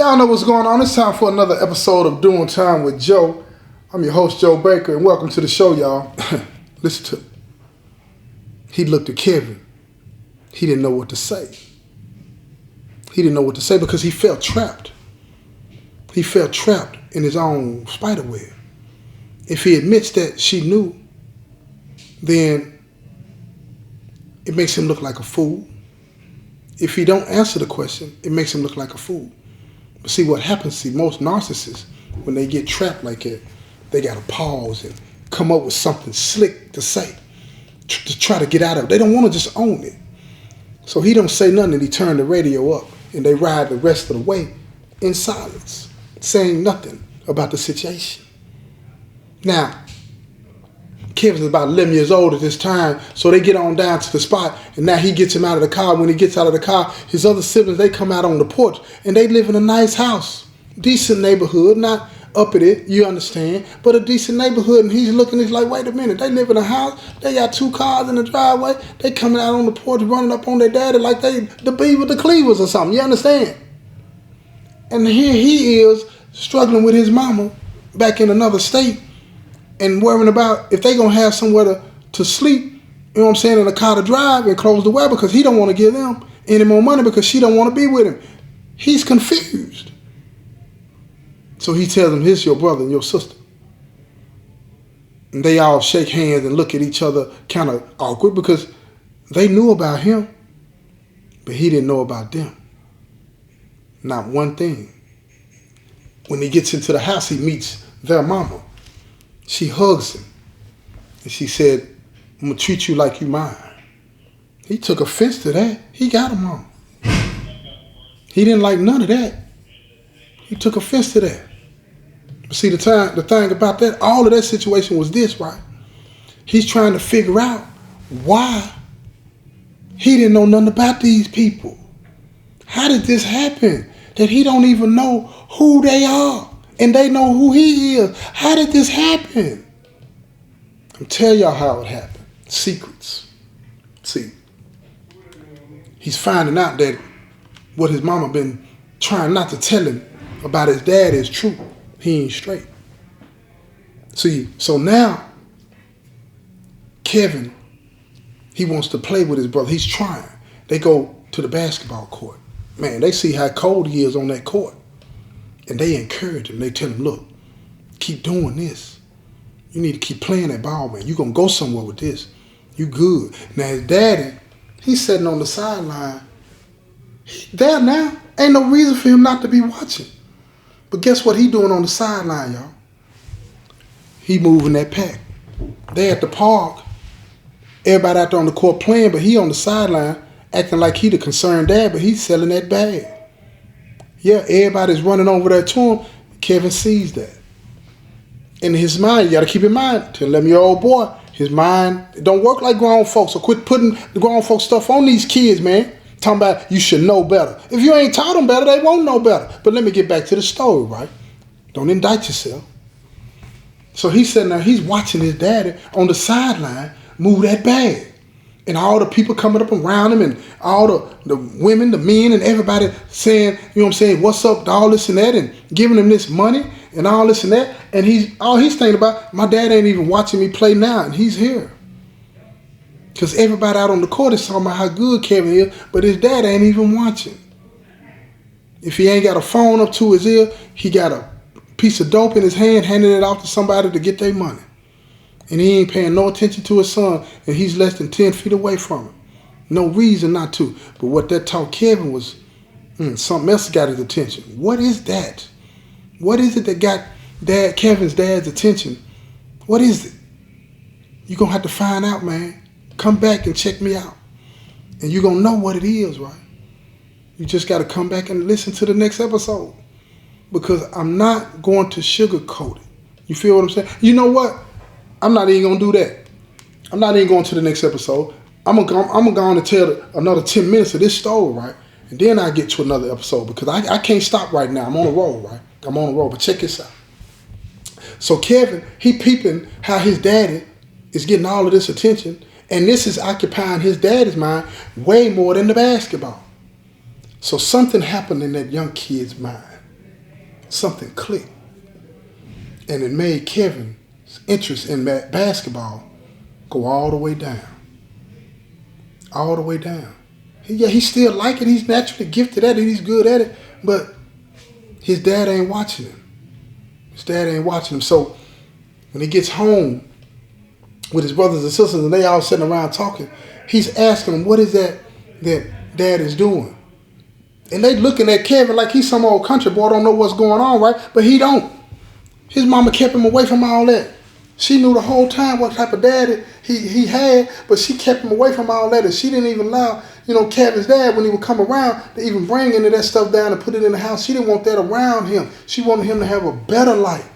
Y'all know what's going on. It's time for another episode of Doing Time with Joe. I'm your host, Joe Baker, and welcome to the show, y'all. Listen to it. He looked at Kevin. He didn't know what to say. He didn't know what to say because he felt trapped. He felt trapped in his own spider web. If he admits that she knew, then it makes him look like a fool. If he don't answer the question, it makes him look like a fool. But see what happens, most narcissists, when they get trapped like that, they got to pause and come up with something slick to say, to try to get out of it. They don't want to just own it. So he don't say nothing and he turned the radio up and they ride the rest of the way in silence, saying nothing about the situation. Now, Kevin's about 11 years old at this time, so they get on down to the spot, and now he gets him out of the car. When he gets out of the car, his other siblings, they come out on the porch, and they live in a nice house. Decent neighborhood, not up at it, you understand, but a decent neighborhood, and he's looking, he's like, wait a minute, they live in a house, they got 2 cars in the driveway, they coming out on the porch running up on their daddy like they the Beaver, the Cleavers or something, you understand? And here he is struggling with his mama back in another state, and worrying about if they gonna have somewhere to sleep, you know what I'm saying, in a car to drive and close the way because he don't want to give them any more money because she don't want to be with him. He's confused. So he tells them, here's your brother and your sister. And they all shake hands and look at each other kind of awkward because they knew about him, but he didn't know about them. Not one thing. When he gets into the house, he meets their mama. She hugs him, and she said, I'm going to treat you like you mine. He took offense to that. He got a mama. He didn't like none of that. He took offense to that. But see, the thing about that, all of that situation was this, right? He's trying to figure out why he didn't know nothing about these people. How did this happen? That he don't even know who they are. And they know who he is. How did this happen? I'm telling y'all how it happened. Secrets. See, he's finding out that what his mama been trying not to tell him about his dad is true. He ain't straight. See, so now, Kevin, he wants to play with his brother. He's trying. They go to the basketball court. Man, they see how cold he is on that court. And they encourage him. They tell him, look, keep doing this. You need to keep playing that ball, man. You're going to go somewhere with this. You good. Now, his daddy, he's sitting on the sideline. There now. Ain't no reason for him not to be watching. But guess what he doing on the sideline, y'all? He moving that pack. They at the park. Everybody out there on the court playing, but he on the sideline acting like he the concerned dad, but he's selling that bag. Yeah, everybody's running over there to him. Kevin sees that. In his mind, you got to keep in mind, to 11-year-old boy, his mind, it don't work like grown folks. So quit putting the grown folks stuff on these kids, man. Talking about you should know better. If you ain't taught them better, they won't know better. But let me get back to the story, right? Don't indict yourself. So he's sitting there, he's watching his daddy on the sideline move that bag. And all the people coming up around him and all the women, the men, and everybody saying, you know what I'm saying, what's up, all this and that, and giving him this money and all this and that. And all he's thinking about, my dad ain't even watching me play now, and he's here. Because everybody out on the court is talking about how good Kevin is, but his dad ain't even watching. If he ain't got a phone up to his ear, he got a piece of dope in his hand, handing it off to somebody to get their money. And he ain't paying no attention to his son, and he's less than 10 feet away from him. No reason not to. But what that taught Kevin was something else got his attention. What is that? What is it that got Kevin's dad's attention? What is it? You're going to have to find out, man. Come back and check me out. And you're going to know what it is, right? You just got to come back and listen to the next episode. Because I'm not going to sugarcoat it. You feel what I'm saying? You know what? I'm not even going to do that. I'm not even going to the next episode. I'm going to go on and tell another 10 minutes of this story, right? And then I get to another episode because I can't stop right now. I'm on a roll, right? I'm on a roll, but check this out. So Kevin, he peeping how his daddy is getting all of this attention, and this is occupying his daddy's mind way more than the basketball. So something happened in that young kid's mind. something clicked. And it made Kevin's interest in basketball go all the way down. All the way down. Yeah, he still like it. He's naturally gifted at it. He's good at it. But his dad ain't watching him. His dad ain't watching him. So when he gets home with his brothers and sisters and they all sitting around talking, he's asking them, what is that dad is doing? And they looking at Kevin like he's some old country boy, don't know what's going on, right? But he don't. His mama kept him away from all that. She knew the whole time what type of daddy he had, but she kept him away from all that. And she didn't even allow, Kevin's dad, when he would come around, to even bring any of that stuff down and put it in the house. She didn't want that around him. She wanted him to have a better life,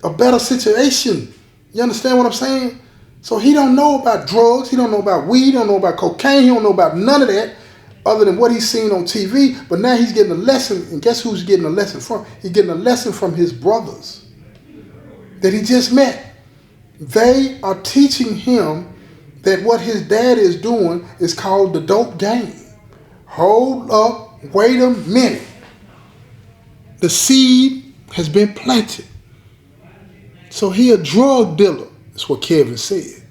a better situation. You understand what I'm saying? So he don't know about drugs. He don't know about weed. He don't know about cocaine. He don't know about none of that other than what he's seen on TV. But now he's getting a lesson. And guess who's getting a lesson from? He's getting a lesson from his brothers that he just met. They are teaching him that what his dad is doing is called the dope game. Hold up. Wait a minute. The seed has been planted. So he a drug dealer. That's what Kevin said.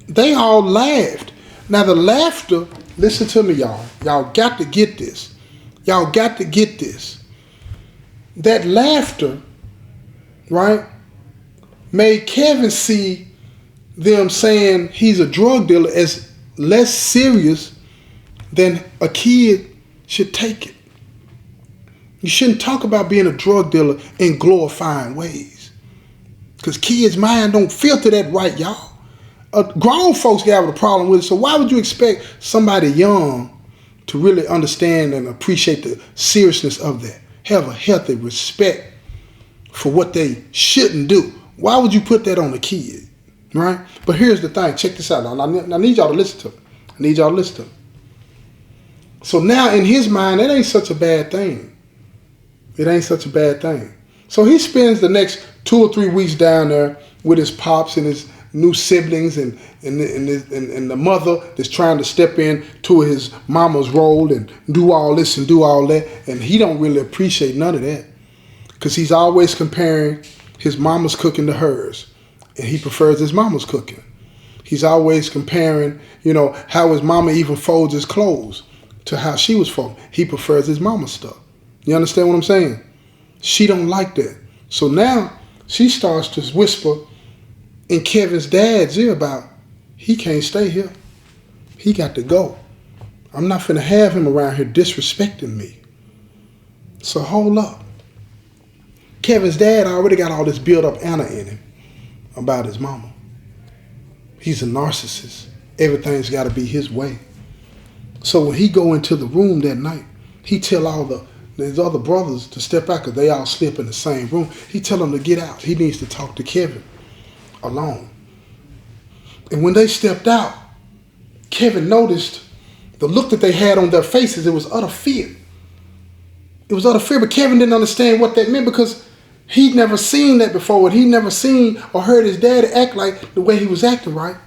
They all laughed. Now the laughter, listen to me, y'all. Y'all got to get this. Y'all got to get this. That laughter, right, made Kevin see them saying he's a drug dealer as less serious than a kid should take it. You shouldn't talk about being a drug dealer in glorifying ways. Because kids' mind don't filter that right, y'all. Grown folks have a problem with it, so why would you expect somebody young to really understand and appreciate the seriousness of that? Have a healthy respect for what they shouldn't do. Why would you put that on a kid, right? But here's the thing. Check this out. I need y'all to listen to it. So now in his mind, it ain't such a bad thing. It ain't such a bad thing. So he spends the next 2 or 3 weeks down there with his pops and his new siblings and the mother that's trying to step in to his mama's role and do all this and do all that. And he don't really appreciate none of that because he's always comparing his mama's cooking to hers. And he prefers his mama's cooking. He's always comparing, how his mama even folds his clothes to how she was folding. He prefers his mama's stuff. You understand what I'm saying? She don't like that. So now she starts to whisper in Kevin's dad's ear about, he can't stay here. He got to go. I'm not finna have him around here disrespecting me. So hold up. Kevin's dad already got all this built up Anna in him about his mama. He's a narcissist. Everything's got to be his way. So when he go into the room that night, he tell his other brothers to step out because they all sleep in the same room. He tell them to get out. He needs to talk to Kevin alone. And when they stepped out, Kevin noticed the look that they had on their faces. It was utter fear. It was utter fear, but Kevin didn't understand what that meant because he'd never seen that before. And he'd never seen or heard his dad act like the way he was acting, right?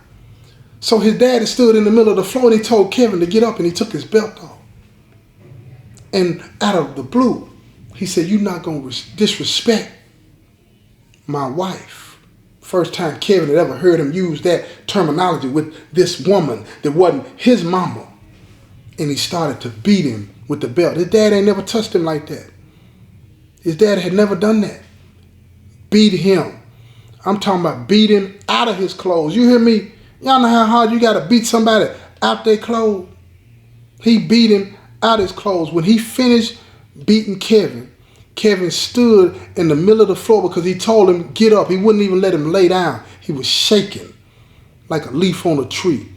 So his daddy stood in the middle of the floor and he told Kevin to get up and he took his belt off. And out of the blue, he said, "You're not going to disrespect my wife." First time Kevin had ever heard him use that terminology with this woman that wasn't his mama. And he started to beat him with the belt. His dad ain't never touched him like that. His dad had never done that. Beat him. I'm talking about beat him out of his clothes. You hear me? Y'all know how hard you got to beat somebody out their clothes? He beat him out his clothes. When he finished beating Kevin, Kevin stood in the middle of the floor because he told him get up. He wouldn't even let him lay down. He was shaking like a leaf on a tree.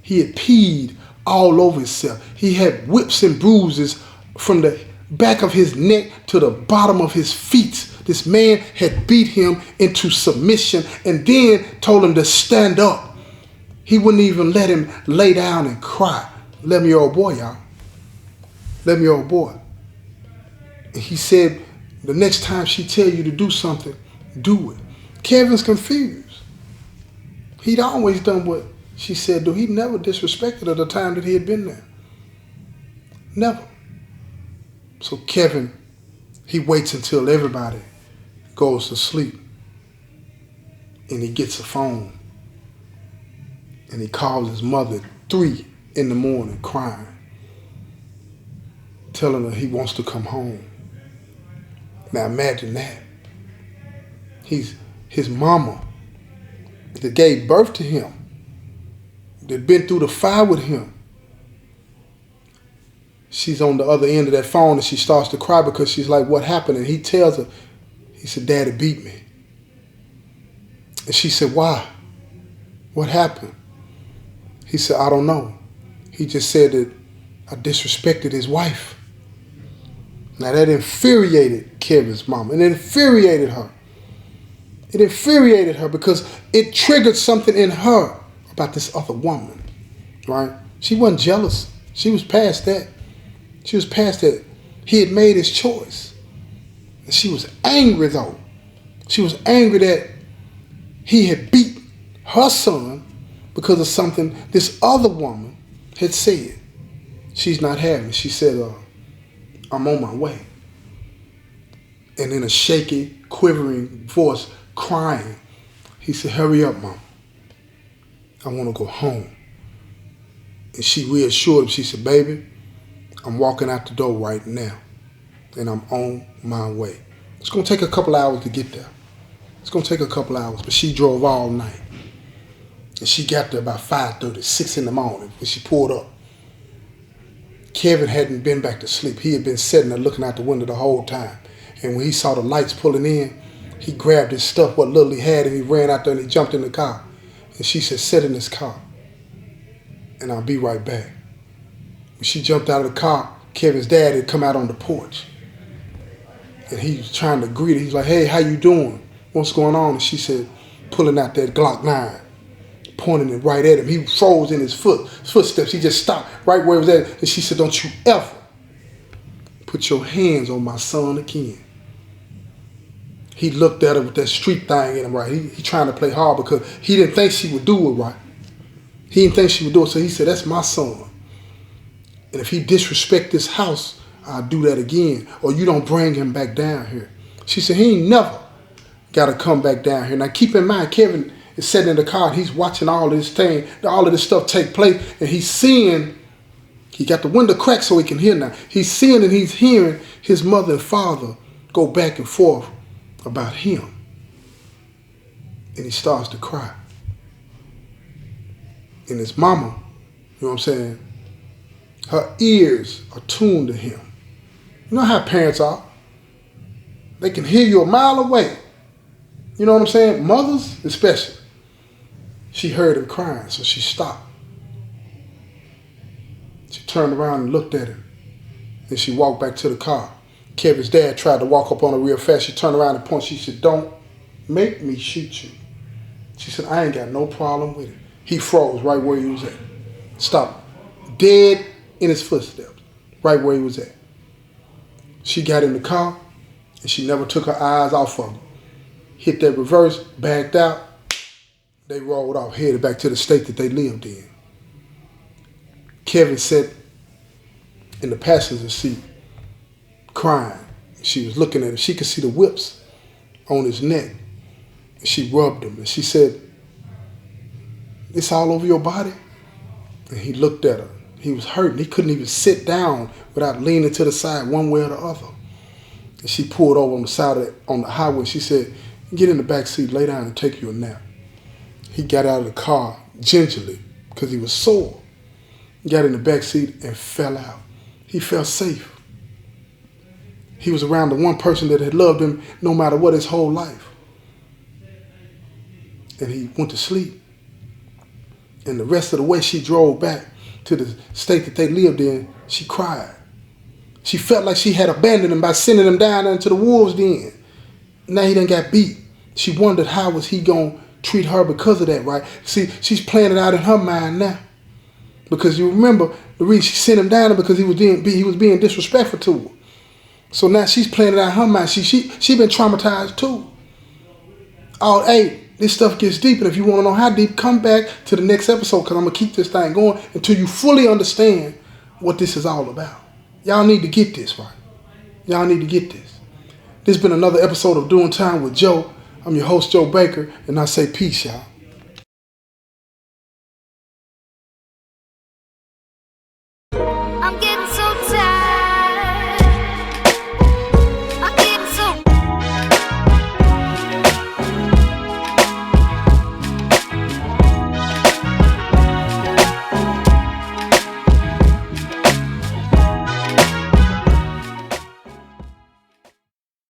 He had peed all over himself. He had whips and bruises from the back of his neck to the bottom of his feet. This man had beat him into submission and then told him to stand up. He wouldn't even let him lay down and cry. 11-year-old boy, y'all. 11-year-old boy. And he said, the next time she tell you to do something, do it. Kevin's confused. He'd always done what she said do. He never disrespected her the time that he had been there. Never. So Kevin He waits until everybody goes to sleep, and he gets a phone, and he calls his mother at 3 in the morning crying, telling her he wants to come home. Now imagine that. His mama that gave birth to him, that been through the fire with him. She's on the other end of that phone, and she starts to cry because she's like, what happened? And he tells her, he said, Daddy beat me. And she said, why? What happened? He said, I don't know. He just said that I disrespected his wife. Now that infuriated Kevin's mom. It infuriated her. It infuriated her because it triggered something in her about this other woman, right? She wasn't jealous. She was past that. She was past that. He had made his choice. And she was angry though. She was angry that he had beat her son because of something this other woman had said. She's not having it. She said, I'm on my way. And in a shaky, quivering voice, crying, he said, hurry up, Mom. I want to go home. And she reassured him. She said, baby, I'm walking out the door right now, and I'm on my way. It's going to take a couple hours to get there. It's going to take a couple hours, but she drove all night. And she got there about 5:30, 6 in the morning when she pulled up. Kevin hadn't been back to sleep. He had been sitting there looking out the window the whole time. And when he saw the lights pulling in, he grabbed his stuff, what little he had, and he ran out there and he jumped in the car. And she said, sit in this car, and I'll be right back. When she jumped out of the car, Kevin's dad had come out on the porch. And he was trying to greet her. He was like, hey, how you doing? What's going on? And she said, pulling out that Glock 9, pointing it right at him. He froze in his footsteps. He just stopped right where he was at. And she said, don't you ever put your hands on my son again. He looked at her with that street thing in him, right? He trying to play hard because he didn't think she would do it right. He didn't think she would do it. So he said, that's my son. And if he disrespect this house, I'll do that again. Or you don't bring him back down here. She said, he ain't never got to come back down here. Now keep in mind, Kevin is sitting in the car and he's watching all of this stuff take place. And he's seeing, he got the window cracked so he can hear now. He's seeing and he's hearing his mother and father go back and forth about him. And he starts to cry. And his mama, you know what I'm saying, her ears are tuned to him. You know how parents are. They can hear you a mile away. You know what I'm saying? Mothers especially. She heard him crying, so she stopped. She turned around and looked at him. Then she walked back to the car. Kevin's dad tried to walk up on her real fast. She turned around and pointed. She said, don't make me shoot you. She said, I ain't got no problem with it. He froze right where he was at. Stopped. Dead in his footsteps. Right where he was at. She got in the car, and she never took her eyes off of him. Hit that reverse, backed out. They rolled off, headed back to the state that they lived in. Kevin sat in the passenger seat, crying. She was looking at him. She could see the whips on his neck. And she rubbed him, and she said, it's all over your body? And he looked at her. He was hurting. He couldn't even sit down without leaning to the side one way or the other. And she pulled over on the side of on the highway. She said, get in the back seat, lay down and take you a nap. He got out of the car gingerly because he was sore. He got in the back seat and fell out. He felt safe. He was around the one person that had loved him no matter what his whole life. And he went to sleep. And the rest of the way she drove back to the state that they lived in, she cried. She felt like she had abandoned him by sending him down into the wolves' den. Now he done got beat. She wondered how was he going to treat her because of that, right? See, she's playing it out in her mind now. Because you remember, the reason she sent him down because he was being disrespectful to her. So now she's playing it out in her mind. She been traumatized too. Oh, hey, this stuff gets deep, and if you want to know how deep, come back to the next episode because I'm going to keep this thing going until you fully understand what this is all about. Y'all need to get this, right? Y'all need to get this. This has been another episode of Doing Time with Joe. I'm your host, Joe Baker, and I say peace, y'all.